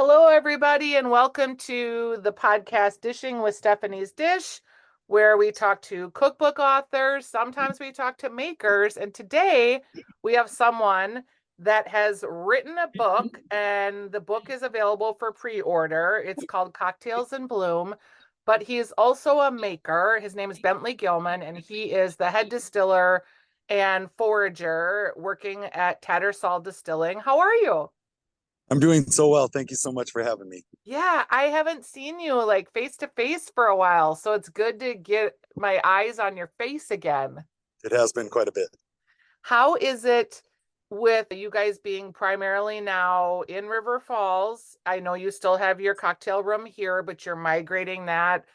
Hello, everybody, and welcome to the podcast Dishing with Stephanie's Dish, where we talk to cookbook authors. Sometimes we talk to makers. And today we have someone that has written a book, and the book is available for pre-order. It's called Cocktails in Bloom, but he is also a maker. His name is Bentley Gillman, and he is the head distiller and forager working at Tattersall Distilling. How are you? I'm doing so well. Thank you so much for having me. Yeah, I haven't seen you like face to face for a while, so it's good to get my eyes on your face again. It has been quite a bit. How is it with you guys being primarily now in River Falls? I know you still have your cocktail room here, but you're migrating that.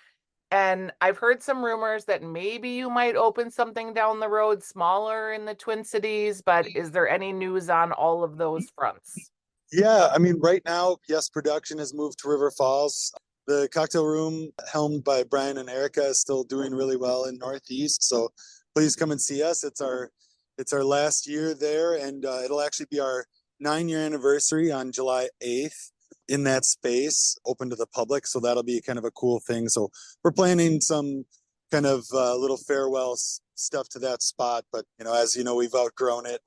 And I've heard some rumors that maybe you might open something down the road smaller in the Twin Cities, but is there any news on all of those fronts? Yeah, I mean, right now, yes, production has moved to River Falls. The cocktail room, helmed by Brian and Erica, is still doing really well in Northeast. So please come and see us. It's our last year there, and it'll actually be our 9-year anniversary on July 8th in that space, open to the public. So that'll be kind of a cool thing. So we're planning some kind of little farewell stuff to that spot. But, as you know, we've outgrown it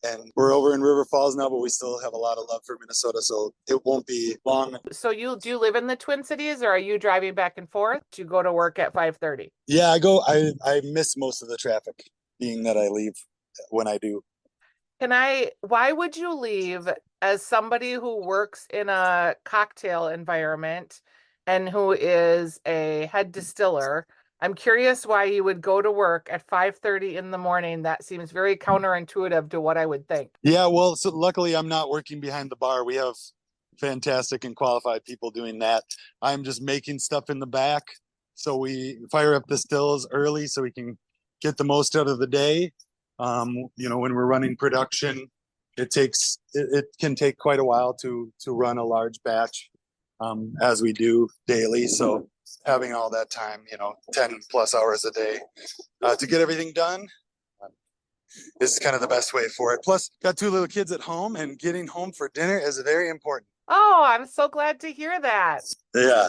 and we're over in River Falls now, but we still have a lot of love for Minnesota. So it won't be long. So you do you live in the Twin Cities or are you driving back and forth? Do you go to work at 5:30? Yeah, I miss most of the traffic being that I leave when I do. Why would you leave as somebody who works in a cocktail environment and who is a head distiller? I'm curious why you would go to work at 5:30 in the morning. That seems very counterintuitive to what I would think. Yeah, well, so luckily I'm not working behind the bar. We have fantastic and qualified people doing that. I'm just making stuff in the back. So we fire up the stills early so we can get the most out of the day. When we're running production, it can take quite a while to run a large batch, as we do daily. So having all that time, 10 plus hours a day, to get everything done, is kind of the best way for it. Plus, got 2 little kids at home, and getting home for dinner is very important. Oh, I'm so glad to hear that. Yeah.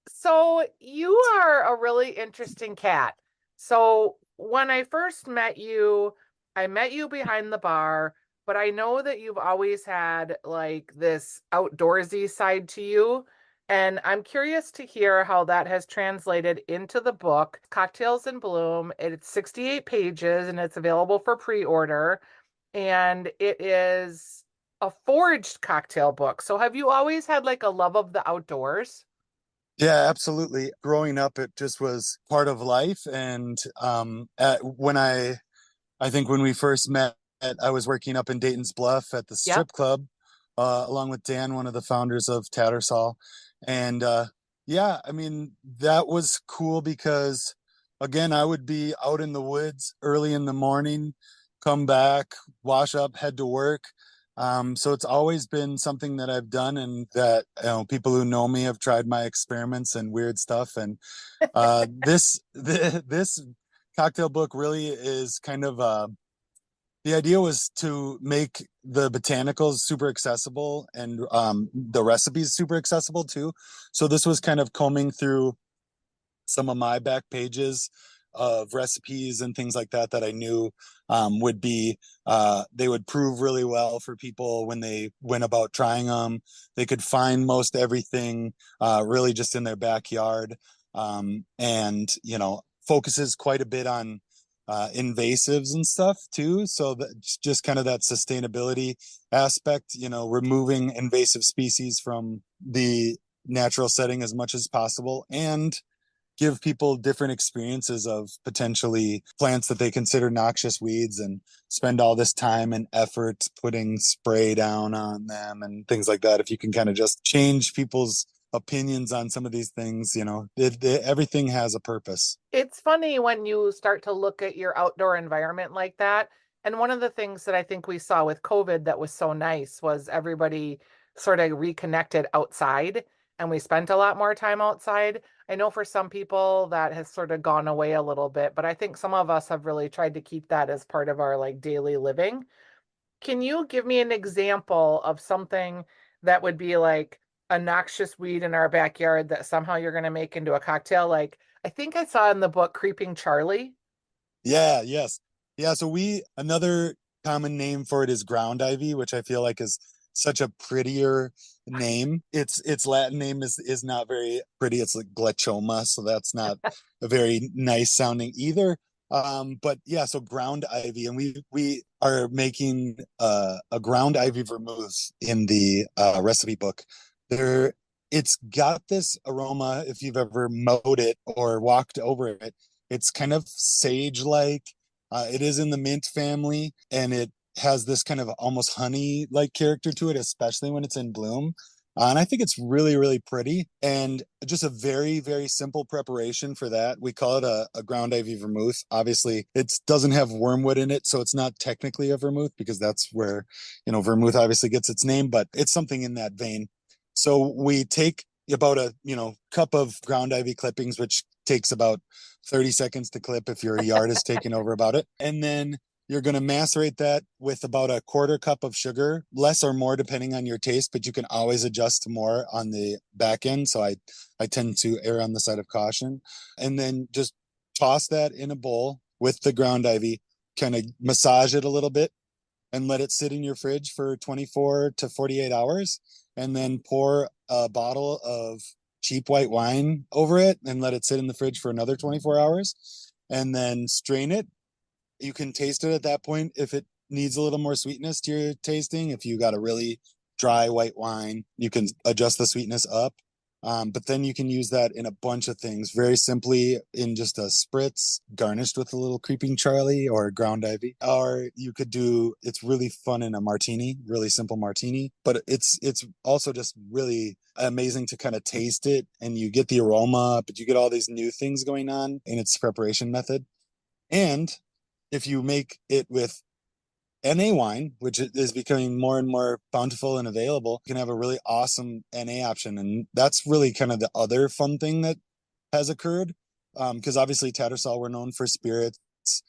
So you are a really interesting cat. So when I first met you, I met you behind the bar, but I know that you've always had like this outdoorsy side to you. And I'm curious to hear how that has translated into the book, Cocktails in Bloom. It's 68 pages and it's available for pre-order. And it is a foraged cocktail book. So have you always had like a love of the outdoors? Yeah, absolutely. Growing up, it just was part of life. And I think when we first met, I was working up in Dayton's Bluff at the Yep. strip club, along with Dan, one of the founders of Tattersall. And yeah, I mean, that was cool because, again, I would be out in the woods early in the morning, come back, wash up, head to work. So it's always been something that I've done, and that people who know me have tried my experiments and weird stuff. And this cocktail book really is kind of the idea was to make the botanicals super accessible, and the recipes super accessible too. So this was kind of combing through some of my back pages of recipes and things like that I knew would be they would prove really well for people when they went about trying them. They could find most everything really just in their backyard, and focuses quite a bit on invasives and stuff too. So that's just kind of that sustainability aspect, removing invasive species from the natural setting as much as possible, and give people different experiences of potentially plants that they consider noxious weeds, and spend all this time and effort putting spray down on them and things like that. If you can kind of just change people's opinions on some of these things, everything has a purpose. It's funny when you start to look at your outdoor environment like that. And one of the things that I think we saw with COVID that was so nice was everybody sort of reconnected outside and we spent a lot more time outside. I know for some people that has sort of gone away a little bit, but I think some of us have really tried to keep that as part of our like daily living. Can you give me an example of something that would be like a noxious weed in our backyard that somehow you're going to make into a cocktail. Like I think I saw in the book Creeping Charlie. Yeah, yes. Yeah, so another common name for it is ground ivy, which I feel like is such a prettier name. Its Latin name is not very pretty. It's like glechoma, so that's not a very nice sounding either. But yeah, so ground ivy, and we are making a ground ivy vermouth in the recipe book. There, it's got this aroma. If you've ever mowed it or walked over it, it's kind of sage-like. It is in the mint family, and it has this kind of almost honey-like character to it, especially when it's in bloom. And I think it's really, really pretty, and just a very, very simple preparation for that. We call it a ground ivy vermouth. Obviously, it doesn't have wormwood in it, so it's not technically a vermouth because that's where, vermouth obviously gets its name, but it's something in that vein. So we take about a, cup of ground ivy clippings, which takes about 30 seconds to clip if your yard is taking over about it. And then you're going to macerate that with about a quarter cup of sugar, less or more depending on your taste, but you can always adjust more on the back end. So I tend to err on the side of caution. And then just toss that in a bowl with the ground ivy, kind of massage it a little bit and let it sit in your fridge for 24 to 48 hours. And then pour a bottle of cheap white wine over it and let it sit in the fridge for another 24 hours. And then strain it. You can taste it at that point if it needs a little more sweetness to your tasting. If you got a really dry white wine, you can adjust the sweetness up. But then you can use that in a bunch of things very simply in just a spritz garnished with a little creeping Charlie or ground ivy. Or you could do, it's really fun in a martini, really simple martini, but it's also just really amazing to kind of taste it and you get the aroma, but you get all these new things going on in its preparation method. And if you make it with NA wine, which is becoming more and more bountiful and available, you can have a really awesome NA option. And that's really kind of the other fun thing that has occurred. Because obviously Tattersall, we're known for spirits.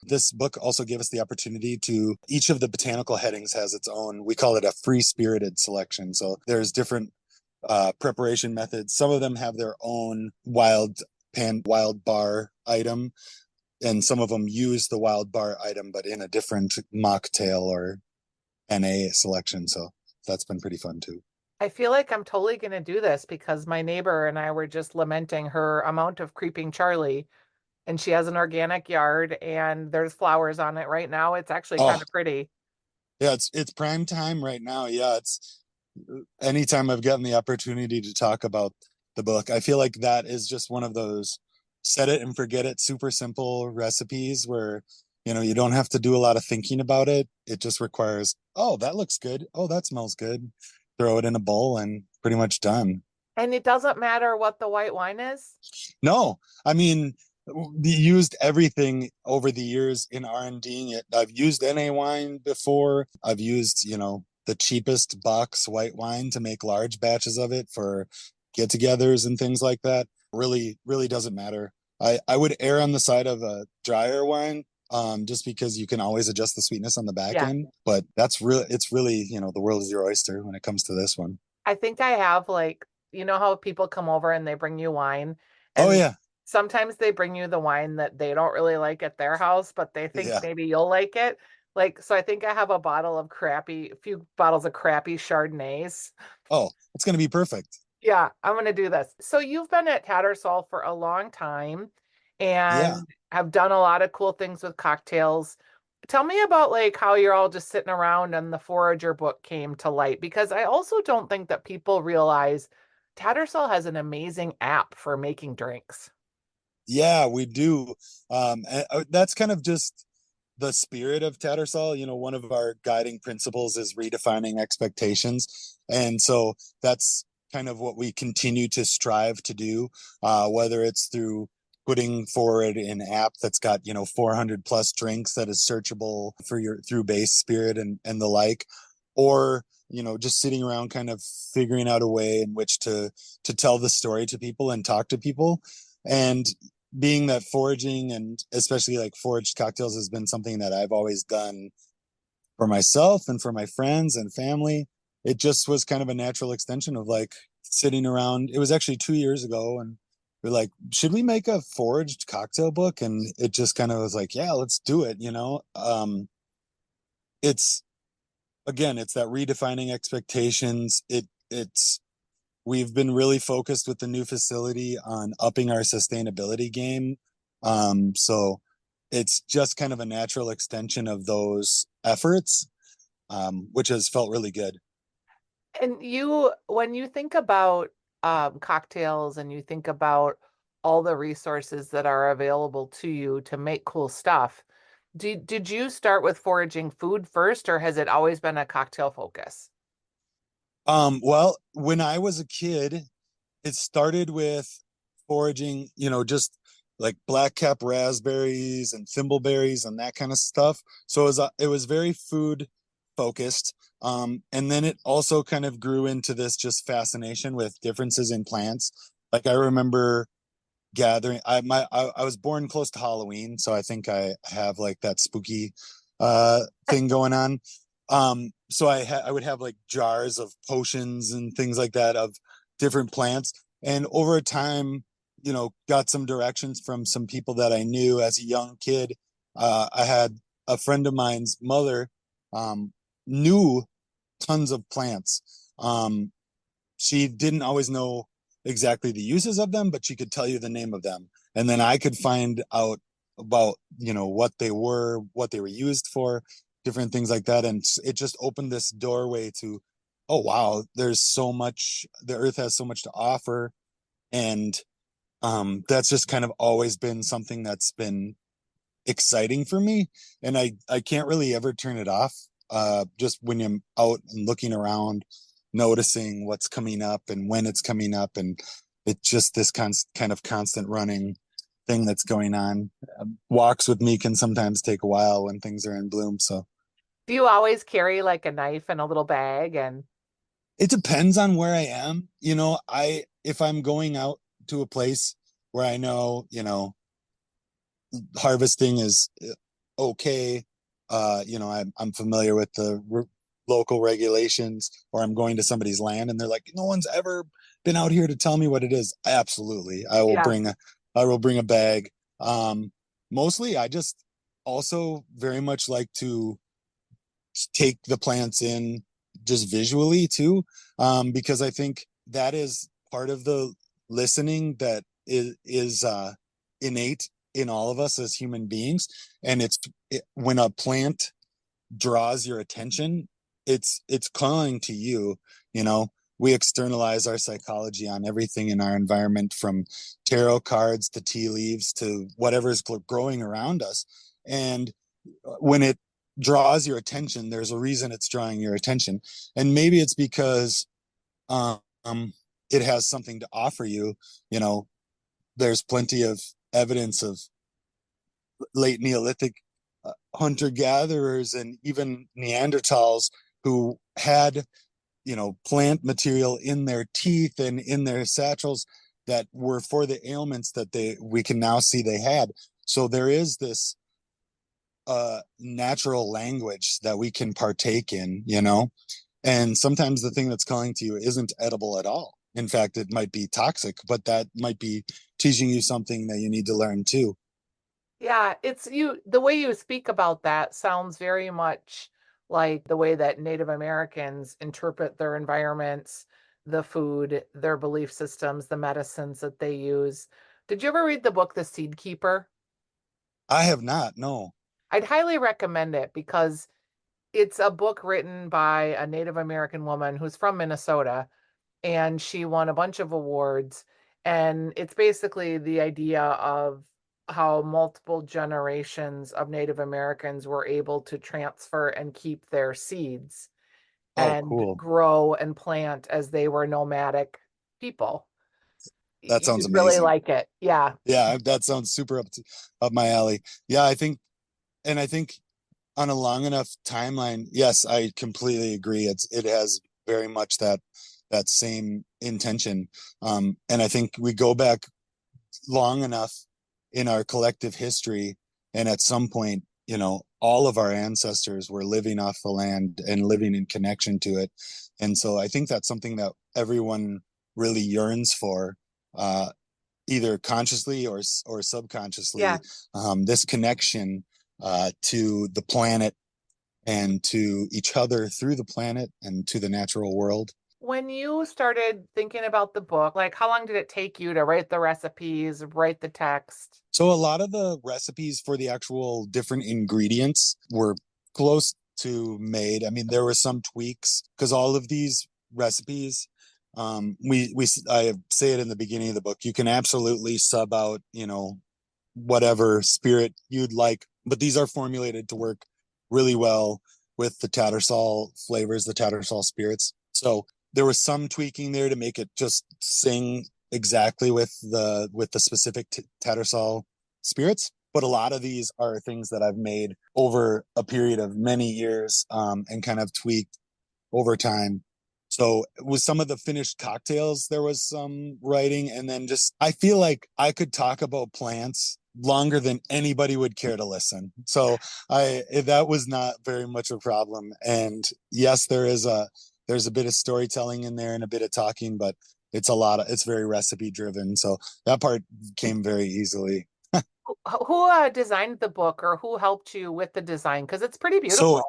This book also gave us the opportunity to, each of the botanical headings has its own, we call it a free spirited selection. So there's different preparation methods. Some of them have their own wild bar item, and some of them use the wild bar item, but in a different mocktail or NA selection. So that's been pretty fun too. I feel like I'm totally going to do this because my neighbor and I were just lamenting her amount of creeping Charlie, and she has an organic yard and there's flowers on it right now. It's actually Oh kind of pretty. yeah, it's prime time right now. Yeah, it's anytime I've gotten the opportunity to talk about the book, I feel like that is just one of those set it and forget it, super simple recipes where you don't have to do a lot of thinking about it. It just requires, oh, that looks good. Oh, that smells good. Throw it in a bowl and pretty much done. And it doesn't matter what the white wine is. No, I mean, used everything over the years in R&Ding it. I've used NA wine before. I've used, the cheapest box white wine to make large batches of it for get-togethers and things like that. Really, really doesn't matter. I would err on the side of a drier wine, just because you can always adjust the sweetness on the back Yeah. end. But it's really, the world is your oyster when it comes to this one. I think I have like, you know how people come over and they bring you wine, Oh and yeah, sometimes they bring you the wine that they don't really like at their house, but they think yeah. maybe you'll like it. Like, so I think I have a few bottles of crappy Chardonnays. Oh, it's gonna be perfect. Yeah, I'm gonna do this. So you've been at Tattersall for a long time Yeah. and have done a lot of cool things with cocktails. Tell me about like how you're all just sitting around and the Forager book came to light, because I also don't think that people realize Tattersall has an amazing app for making drinks. Yeah, we do. That's kind of just the spirit of Tattersall. One of our guiding principles is redefining expectations. And so that's kind of what we continue to strive to do, whether it's through putting forward an app that's got, 400 plus drinks that is searchable for your through base spirit and the like, or, just sitting around kind of figuring out a way in which to tell the story to people and talk to people. And being that foraging and especially like foraged cocktails has been something that I've always done for myself and for my friends and family. it just was kind of a natural extension of like sitting around. It was actually 2 years ago, and we're like, should we make a foraged cocktail book? And it just kind of was like, yeah, let's do it. It's again, it's that redefining expectations. It's we've been really focused with the new facility on upping our sustainability game. So it's just kind of a natural extension of those efforts, which has felt really good. And when you think about cocktails and you think about all the resources that are available to you to make cool stuff, did you start with foraging food first, or has it always been a cocktail focus? Well, when I was a kid, it started with foraging, just like black cap raspberries and thimbleberries and that kind of stuff. So it was very food focused. And then it also kind of grew into this just fascination with differences in plants. Like I remember gathering. I was born close to Halloween, so I think I have like that spooky thing going on. So I would have like jars of potions and things like that of different plants, and over time, got some directions from some people that I knew as a young kid. I had a friend of mine's mother um, knew tons of plants. She didn't always know exactly the uses of them, but she could tell you the name of them. And then I could find out about, what they were used for, different things like that. And it just opened this doorway to, oh, wow, there's so much, the earth has so much to offer. And that's just kind of always been something that's been exciting for me. And I can't really ever turn it off. Just when I'm out and looking around, noticing what's coming up and when it's coming up, and it's just this kind of constant running thing that's going on. Walks with me can sometimes take a while when things are in bloom. So Do you always carry like a knife and a little bag? And it depends on where I am. If I'm going out to a place where I know, harvesting is okay. I'm familiar with the local regulations, or I'm going to somebody's land and they're like, no one's ever been out here to tell me what it is. Absolutely. yeah, I will bring a bag. Mostly I just also very much like to take the plants in just visually too, because I think that is part of the listening that is innate in all of us as human beings. And when a plant draws your attention, it's calling to you. you know we externalize our psychology on everything in our environment, from tarot cards to tea leaves to whatever's growing around us. And when it draws your attention, there's a reason it's drawing your attention. And maybe it's because um, it has something to offer you. you know there's plenty of evidence of late Neolithic hunter gatherers and even Neanderthals who had, plant material in their teeth and in their satchels that were for the ailments that we can now see they had. So there is this natural language that we can partake in. And sometimes the thing that's calling to you isn't edible at all. In fact, it might be toxic, but that might be teaching you something that you need to learn too. yeah, the way you speak about that sounds very much like the way that Native Americans interpret their environments, the food, their belief systems, the medicines that they use. Did you ever read the book The Seed Keeper? I have not, no. I'd highly recommend it because it's a book written by a Native American woman who's from Minnesota, and she won a bunch of awards. And it's basically the idea of how multiple generations of Native Americans were able to transfer and keep their seeds Oh, and cool. grow and plant as they were nomadic people. That sounds You'd really amazing. like it. Yeah. Yeah, that sounds super up my alley. Yeah, I think on a long enough timeline, yes, I completely agree. It has very much that same intention. And I think we go back long enough in our collective history, and at some point, all of our ancestors were living off the land and living in connection to it. And so I think that's something that everyone really yearns for, either consciously or Yeah. subconsciously, this connection to the planet and to each other through the planet and to the natural world. When you started thinking about the book, like how long did it take you to write the recipes, write the text? So a lot of the recipes for the actual different ingredients were close to made. I mean, there were some tweaks because all of these recipes, I say it in the beginning of the book, you can absolutely sub out, whatever spirit you'd like, but these are formulated to work really well with the Tattersall flavors, the Tattersall spirits. So there was some tweaking there to make it just sing exactly with the specific Tattersall spirits. But a lot of these are things that I've made over a period of many years, and kind of tweaked over time. So with some of the finished cocktails, there was some writing, and then just I feel like I could talk about plants longer than anybody would care to listen. So I that was not very much a problem. And yes, there's a bit of storytelling in there and a bit of talking, but it's very recipe driven. So that part came very easily. Who designed the book or who helped you with the design? Because it's pretty So beautiful.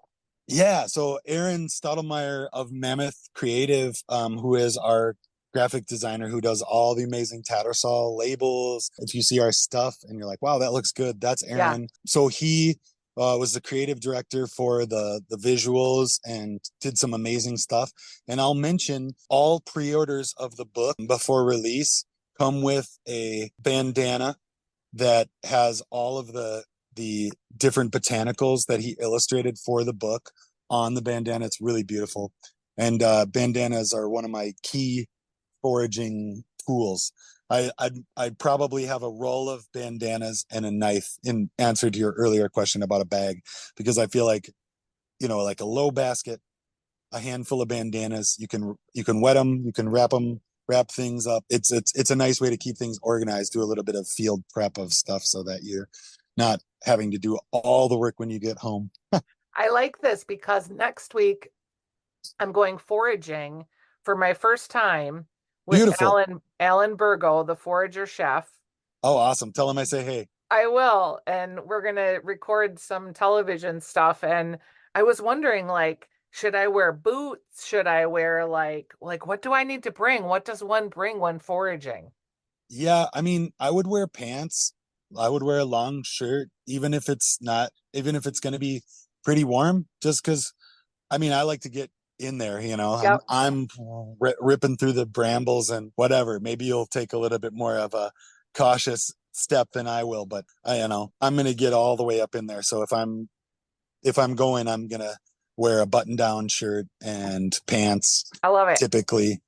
yeah, so Aaron Stottlemyre of Mammoth Creative, who is our graphic designer who does all the amazing Tattersall labels. If you see our stuff and you're like, wow, that looks good, that's Yeah. Aaron. So he was the creative director for the visuals and did some amazing stuff. And I'll mention all pre-orders of the book before release come with a bandana that has all of the different botanicals that he illustrated for the book on the bandana. It's really beautiful. And bandanas are one of my key foraging tools. I'd probably have a roll of bandanas and a knife in answer to your earlier question about a bag, because I feel like, like a low basket, a handful of bandanas, you can wet them, you can wrap things up. It's a nice way to keep things organized, do a little bit of field prep of stuff so that you're not having to do all the work when you get home. I like this because next week I'm going foraging for my first time with Beautiful. Alan Burgo, the forager chef. Oh, awesome. Tell him I say hey. I will, and we're gonna record some television stuff. And I was wondering, like, should I wear boots? Should I wear like what do I need to bring? What does one bring when foraging? Yeah, I mean, I would wear pants. I would wear a long shirt, even if it's going to be pretty warm, just because, I mean, I like to get in there, Yep. I'm ripping through the brambles and whatever. Maybe you'll take a little bit more of a cautious step than I will, but I'm going to get all the way up in there. So if I'm going, I'm going to wear a button-down shirt and pants I love it. typically.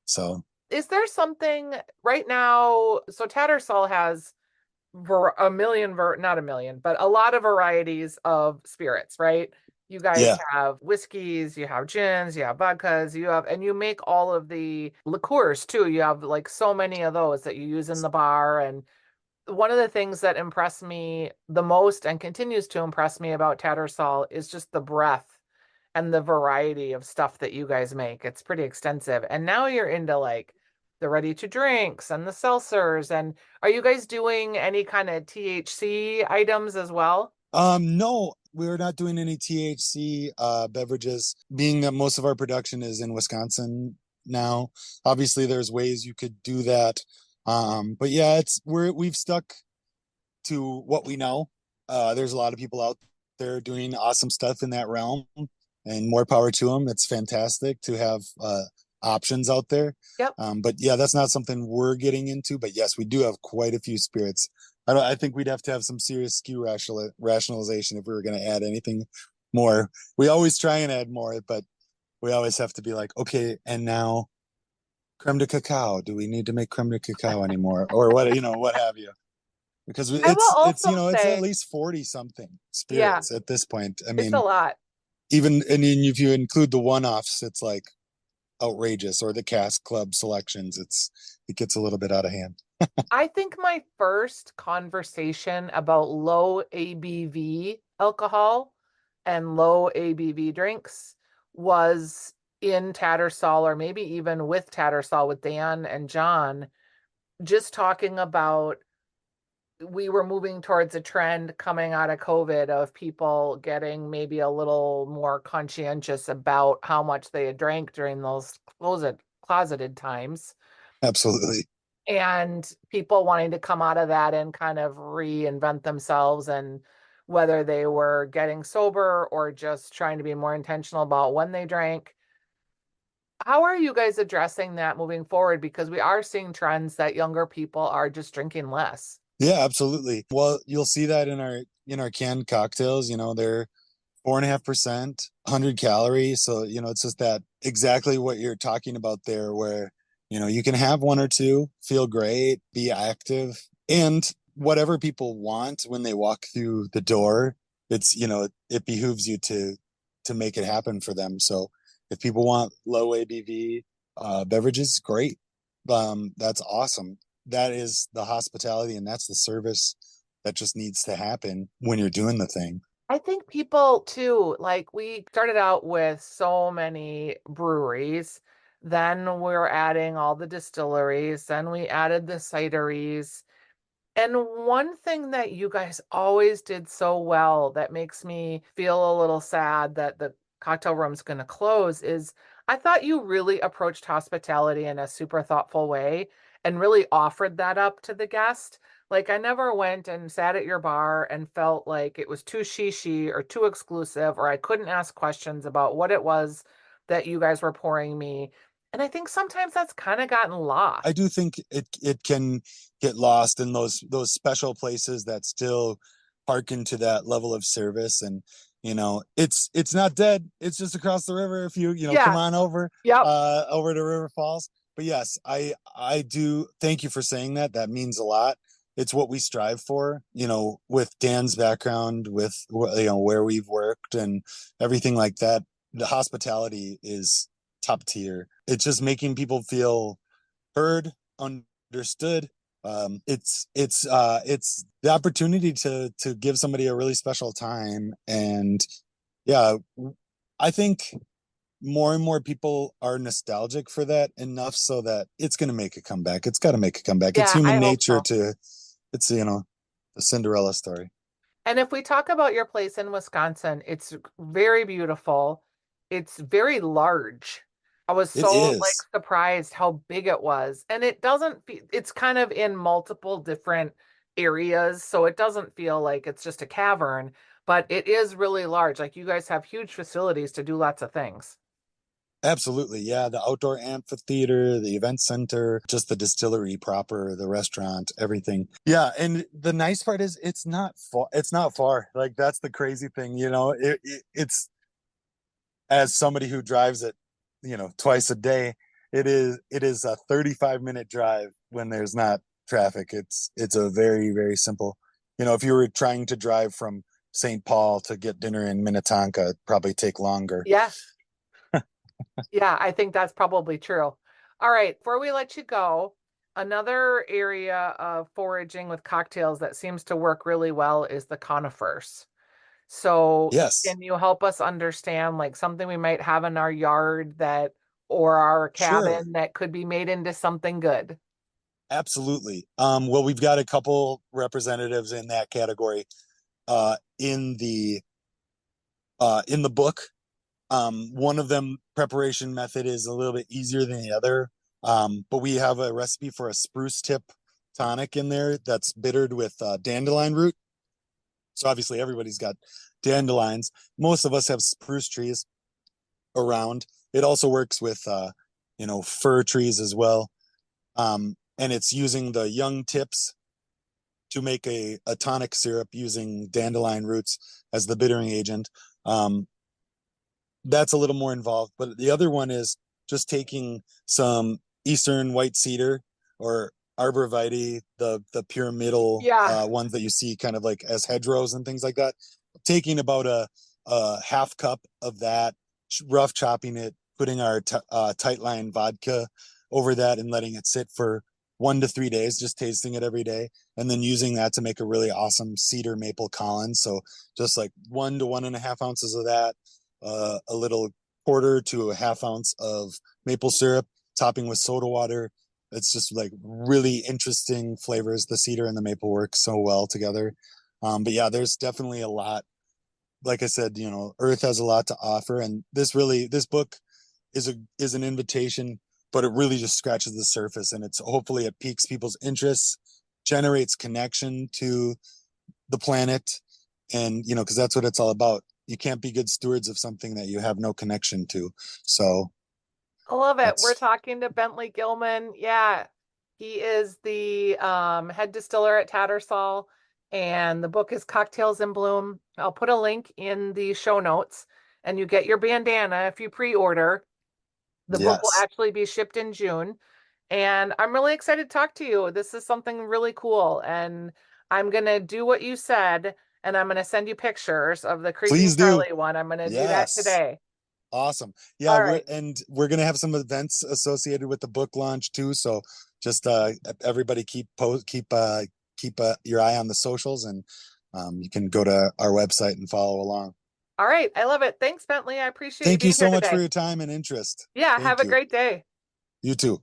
So, Is there something right now? So Tattersall has a million, not a million, but a lot of varieties of spirits, right? You guys yeah. have whiskeys, you have gins, you have vodkas, and you make all of the liqueurs too. You have like so many of those that you use in the bar. And one of the things that impressed me the most and continues to impress me about Tattersall is just the breadth and the variety of stuff that you guys make. It's pretty extensive. And now you're into like the ready to drinks and the seltzers. And are you guys doing any kind of THC items as well? No, we're not doing any THC beverages, being that most of our production is in Wisconsin now. Obviously, there's ways you could do that. But yeah, we've stuck to what we know. There's a lot of people out there doing awesome stuff in that realm, and more power to them. It's fantastic to have options out there. Yep. But yeah, that's not something we're getting into. But yes, we do have quite a few spirits. I think we'd have to have some serious SKU rationalization if we were going to add anything more. We always try and add more, but we always have to be like, okay, and now creme de cacao. Do we need to make creme de cacao anymore, or what have you? Because I will also it's at say, least 40 something yeah, spirits at this point. I it's a mean, lot. even and then if you include the one-offs, it's like outrageous, or the Cask Club selections. It gets a little bit out of hand. I think my first conversation about low ABV alcohol and low ABV drinks was in Tattersall, or maybe even with Tattersall with Dan and John, just talking about we were moving towards a trend coming out of COVID of people getting maybe a little more conscientious about how much they had drank during those closeted times, Absolutely. and people wanting to come out of that and kind of reinvent themselves, and whether they were getting sober or just trying to be more intentional about when they drank. How are you guys addressing that moving forward? Because we are seeing trends that younger people are just drinking less. Yeah, absolutely. Well, you'll see that in our canned cocktails. They're 4.5%, 100 calories. So, it's just that exactly what you're talking about there, where, you can have one or two, feel great, be active, and whatever people want when they walk through the door, it behooves you to make it happen for them. So if people want low ABV beverages, great. That's awesome. That is the hospitality, and that's the service that just needs to happen when you're doing the thing. I think people too, like we started out with so many breweries, then we're adding all the distilleries, then we added the cideries. And one thing that you guys always did so well that makes me feel a little sad that the cocktail room's going to close is I thought you really approached hospitality in a super thoughtful way and really offered that up to the guest. Like I never went and sat at your bar and felt like it was too shishi or too exclusive, or I couldn't ask questions about what it was that you guys were pouring me. And I think sometimes that's kind of gotten I lost. do think it can get lost in those special places that still hearken to that level of service. And it's not dead. It's just across the river. If you come Yeah. on Yep. over to River Falls. But yes, I do thank you for saying that. That means a lot. It's what we strive for, with Dan's background, with where we've worked and everything like that. The hospitality is top tier. It's just making people feel heard, understood. It's the opportunity to give somebody a really special time. And yeah, I think more and more people are nostalgic for that enough so that it's going to make a comeback. It's got to make a comeback. It's Yeah, I human hope nature so. to, it's, the Cinderella story. And if we talk about your place in Wisconsin, it's very beautiful. It's very large. I was It so like is. surprised how big it was. And it doesn't feel, it's kind of in multiple different areas, so it doesn't feel like it's just a cavern, but it is really large. Like you guys have huge facilities to do lots of things. Absolutely. Yeah. The outdoor amphitheater, the event center, just the distillery proper, the restaurant, everything. Yeah. And the nice part is it's not far. It's not far. Like that's the crazy thing, it's as somebody who drives it, twice a day, it is a 35-minute drive when there's not traffic. It's a very, very simple, if you were trying to drive from St. Paul to get dinner in Minnetonka, it'd probably take longer. Yeah. Yeah, I think that's probably true. All right, before we let you go, another area of foraging with cocktails that seems to work really well is the conifers. So, Yes, can you help us understand like something we might have in our yard that or our sure. cabin that could be made into something good? Absolutely. Well, we've got a couple representatives in that category in the book. One of them preparation method is a little bit easier than the other. But we have a recipe for a spruce tip tonic in there that's bittered with dandelion root. So obviously everybody's got dandelions. Most of us have spruce trees around. It also works with fir trees as well. And it's using the young tips to make a tonic syrup using dandelion roots as the bittering agent. That's a little more involved. But the other one is just taking some Eastern white cedar or arborvitae, the pyramidal Yeah. ones that you see kind of like as hedgerows and things like that. Taking about a half cup of that, rough chopping it, putting our tight line vodka over that and letting it sit for 1 to 3 days, just tasting it every day, and then using that to make a really awesome cedar maple Collins. So just like 1 to 1.5 ounces of that, a little quarter to a half ounce of maple syrup, topping with soda water. It's just like really interesting flavors. The cedar and the maple work so well together. But yeah, there's definitely a lot. Like I said, Earth has a lot to offer, and this book is an invitation, but it really just scratches the surface, and it's hopefully it piques people's interests, generates connection to the planet, and because that's what it's all about. You can't be good stewards of something that you have no connection to. So I love it. We're that's talking to Bentley Gillman. Yeah, he is the head distiller at Tattersall, and the book is Cocktails in Bloom. I'll put a link in the show notes, and you get your bandana if you pre-order. The book will yes. actually be shipped in June, and I'm really excited to talk to you. This is something really cool, and I'm gonna do what you said, and I'm gonna send you pictures of the Creeping Please do. Charlie one. I'm gonna do that Yes. today. Awesome. Yeah, All we're right. and we're gonna have some events associated with the book launch too. So just everybody keep your eye on the socials, and you can go to our website and follow along. All right. I love it. Thanks, Bentley. I appreciate you Thank you being here so much for today. your time and interest. Yeah, have Thank a you. great day. You too.